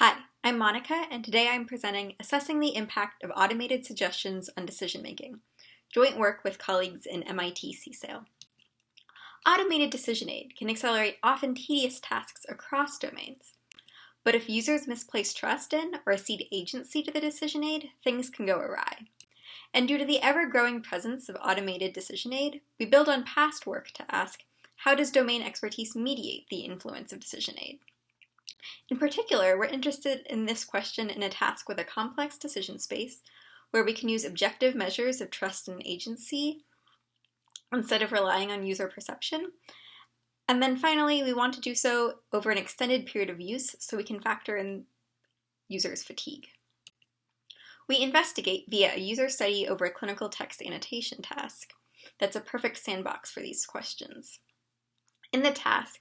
Hi, I'm Monica, and today I'm presenting Assessing the Impact of Automated Suggestions on Decision-Making, joint work with colleagues in MIT CSAIL. Automated decision aid can accelerate often tedious tasks across domains. But if users misplace trust in or cede agency to the decision aid, things can go awry. And due to the ever-growing presence of automated decision aid, we build on past work to ask, how does domain expertise mediate the influence of decision aid? In particular, we're interested in this question in a task with a complex decision space where we can use objective measures of trust and agency instead of relying on user perception. And then finally, we want to do so over an extended period of use so we can factor in users' fatigue. We investigate via a user study over a clinical text annotation task that's a perfect sandbox for these questions. In the task,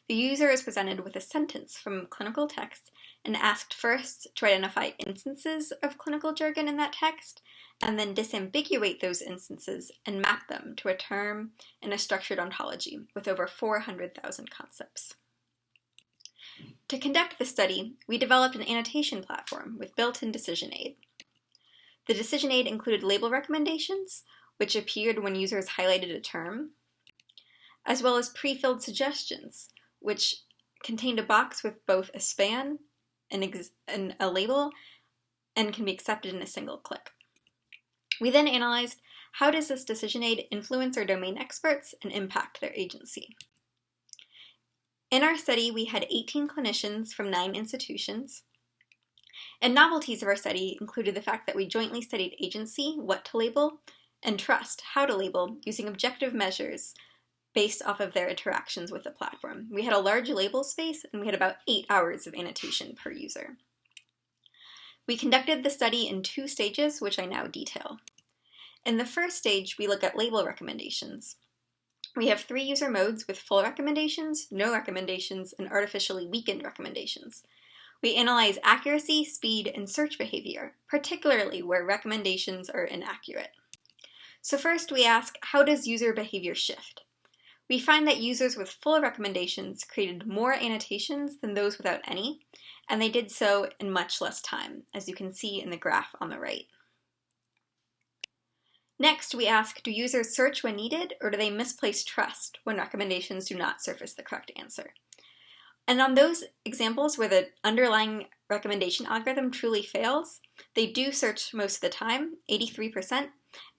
the user is presented with a sentence from clinical text and asked first to identify instances of clinical jargon in that text, and then disambiguate those instances and map them to a term in a structured ontology with over 400,000 concepts. To conduct the study, we developed an annotation platform with built-in decision aid. The decision aid included label recommendations, which appeared when users highlighted a term, as well as pre-filled suggestions, which contained a box with both a span and a label and can be accepted in a single click. We then analyzed how does this decision aid influence our domain experts and impact their agency. In our study, we had 18 clinicians from 9 institutions, and novelties of our study included the fact that we jointly studied agency, what to label, and trust, how to label, using objective measures based off of their interactions with the platform. We had a large label space, and we had about 8 hours of annotation per user. We conducted the study in 2 stages, which I now detail. In the first stage, we look at label recommendations. We have 3 user modes with full recommendations, no recommendations, and artificially weakened recommendations. We analyze accuracy, speed, and search behavior, particularly where recommendations are inaccurate. So first, we ask, how does user behavior shift? We find that users with full recommendations created more annotations than those without any, and they did so in much less time, as you can see in the graph on the right. Next, we ask, do users search when needed, or do they misplace trust when recommendations do not surface the correct answer? And on those examples where the underlying recommendation algorithm truly fails, they do search most of the time, 83%,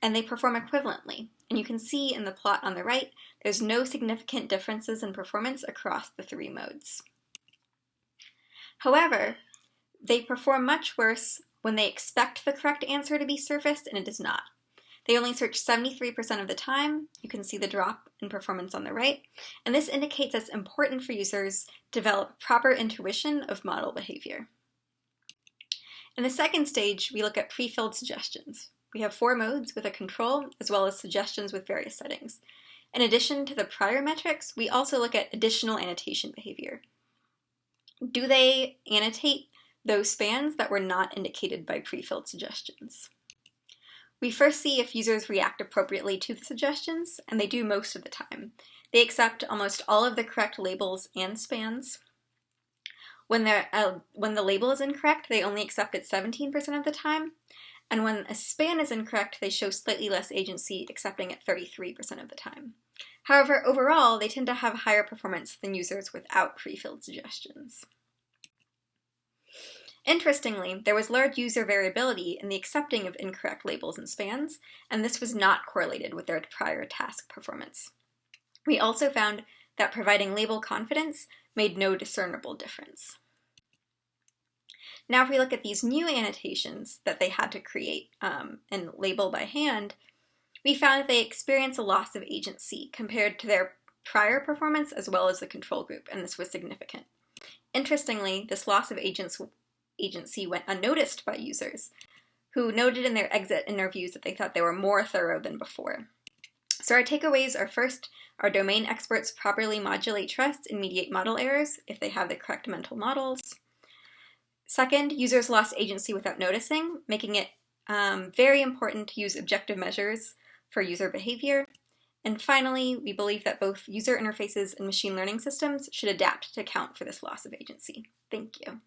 and they perform equivalently. And you can see in the plot on the right, there's no significant differences in performance across the 3 modes. However, they perform much worse when they expect the correct answer to be surfaced and it does not. They only search 73% of the time. You can see the drop in performance on the right, and this indicates it's important for users to develop proper intuition of model behavior. In the second stage, we look at pre-filled suggestions. We have 4 modes with a control, as well as suggestions with various settings. In addition to the prior metrics, we also look at additional annotation behavior. Do they annotate those spans that were not indicated by pre-filled suggestions? We first see if users react appropriately to the suggestions, and they do most of the time. They accept almost all of the correct labels and spans. When the label is incorrect, they only accept it 17% of the time. And when a span is incorrect, they show slightly less agency, accepting it 33% of the time. However, overall, they tend to have higher performance than users without pre-filled suggestions. Interestingly, there was large user variability in the accepting of incorrect labels and spans, and this was not correlated with their prior task performance. We also found that providing label confidence made no discernible difference. Now if we look at these new annotations that they had to create and label by hand, we found that they experience a loss of agency compared to their prior performance as well as the control group, and this was significant. Interestingly, this loss of agency went unnoticed by users, who noted in their exit interviews that they thought they were more thorough than before. So our takeaways are first, our domain experts properly modulate trust and mediate model errors if they have the correct mental models. Second, users lost agency without noticing, making it very important to use objective measures for user behavior. And finally, we believe that both user interfaces and machine learning systems should adapt to account for this loss of agency. Thank you.